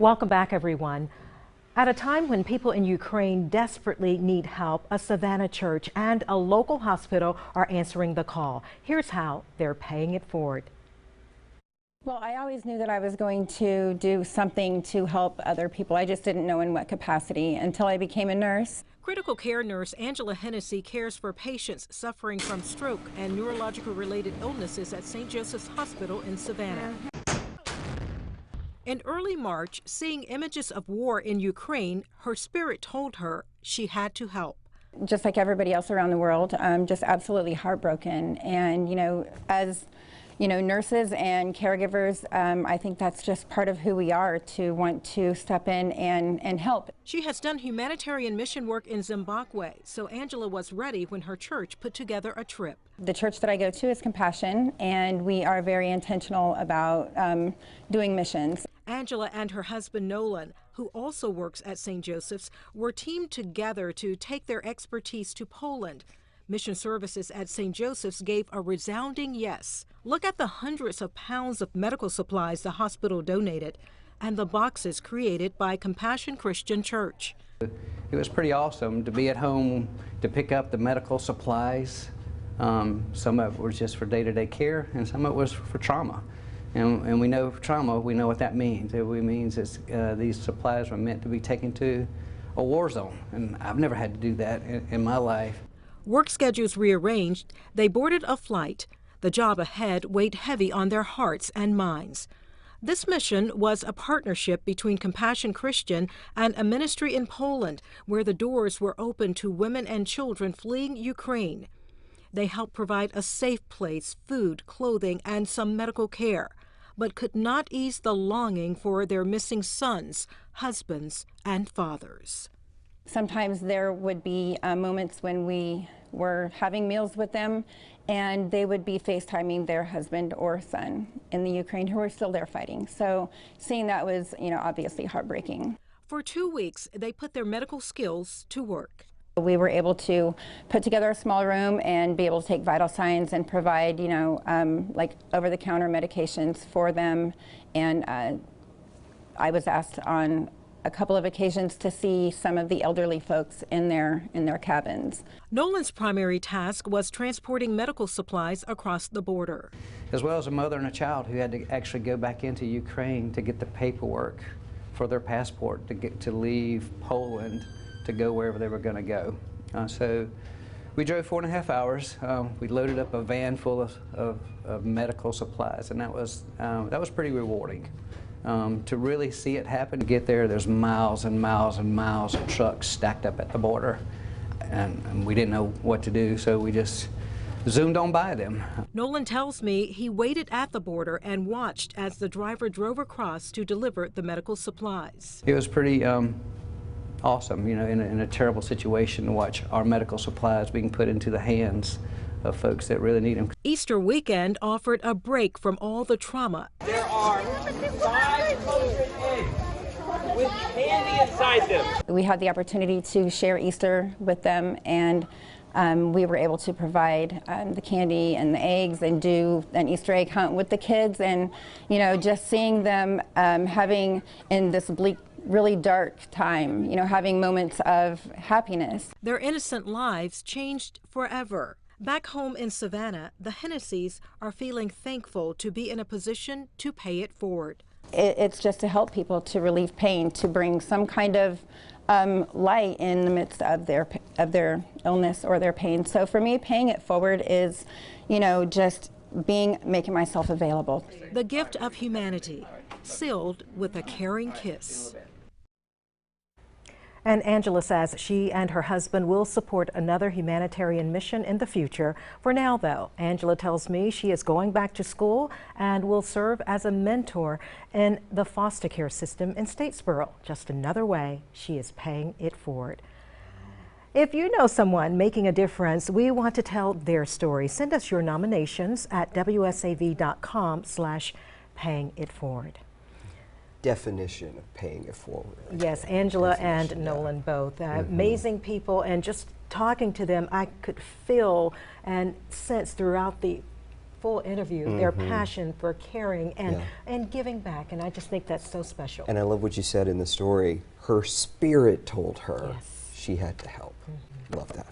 Welcome back, everyone. At a time when people in Ukraine desperately need help, a Savannah church and a local hospital are answering the call. Here's how they're paying it forward. Well, I always knew that I was going to do something to help other people. I just didn't know in what capacity until I became a nurse. Critical care nurse Nolan Hennessee cares for patients suffering from stroke and neurological related illnesses at St. Joseph's Hospital in Savannah. In early March, seeing images of war in Ukraine, her spirit told her she had to help. Just like everybody else around the world, I'm just absolutely heartbroken. And, as nurses and caregivers, I think that's just part of who we are, to want to step in and help. She has done humanitarian mission work in Zimbabwe, so Angela was ready when her church put together a trip. The church that I go to is Compassion, and we are very intentional about doing missions. Angela and her husband Nolan, who also works at St. Joseph's, were teamed together to take their expertise to Poland. Mission Services at St. Joseph's gave a resounding yes. Look at the hundreds of pounds of medical supplies the hospital donated and the boxes created by Compassion Christian Church. It was pretty awesome to be at home to pick up the medical supplies. Some of it was just for day-to-day care, and some of it was for trauma. And we know trauma, we know what that means. It means these supplies were meant to be taken to a war zone, and I've never had to do that in my life. Work schedules rearranged, they boarded a flight. The job ahead weighed heavy on their hearts and minds. This mission was a partnership between Compassion Christian and a ministry in Poland, where the doors were open to women and children fleeing Ukraine. They helped provide a safe place, food, clothing, and some medical care, but could not ease the longing for their missing sons, husbands, and fathers. Sometimes there would be moments when we were having meals with them, and they would be FaceTiming their husband or son in the Ukraine who are still there fighting. So seeing that was, obviously heartbreaking. For 2 weeks, they put their medical skills to work. We were able to put together a small room and be able to take vital signs and provide, like over-the-counter medications for them. And I was asked on a couple of occasions to see some of the elderly folks in their cabins. Nolan's primary task was transporting medical supplies across the border. As well as a mother and a child who had to actually go back into Ukraine to get the paperwork for their passport to leave Poland to go wherever they were going to go. So we drove 4.5 hours. We loaded up a van full of medical supplies, and that was pretty rewarding. To really see it happen, to get there, there's miles and miles and miles of trucks stacked up at the border, and we didn't know what to do, so we just zoomed on by them. Nolan tells me he waited at the border and watched as the driver drove across to deliver the medical supplies. It was pretty awesome, in a terrible situation, to watch our medical supplies being put into the hands of folks that really need them. Easter weekend offered a break from all the trauma. There are 500 eggs with candy inside them. We had the opportunity to share Easter with them, and we were able to provide the candy and the eggs and do an Easter egg hunt with the kids, and just seeing them having, in this bleak, really dark time, having moments of happiness. Their innocent lives changed forever. Back home in Savannah, the Hennessees are feeling thankful to be in a position to pay it forward. It's just to help people, to relieve pain, to bring some kind of light in the midst of their illness or their pain. So for me, paying it forward is, just making myself available. The gift of humanity, sealed with a caring kiss. And Angela says she and her husband will support another humanitarian mission in the future. For now, though, Angela tells me she is going back to school and will serve as a mentor in the foster care system in Statesboro. Just another way she is paying it forward. If you know someone making a difference, we want to tell their story. Send us your nominations at wsav.com/payingitforward. Definition of paying it forward. Yes, Angela and Nolan both. Amazing people, and just talking to them, I could feel and sense throughout the full interview, their passion for caring and, Yeah. and giving back. And I just think that's so special. And I love what you said in the story. Her spirit told her Yes. she had to help. Love that.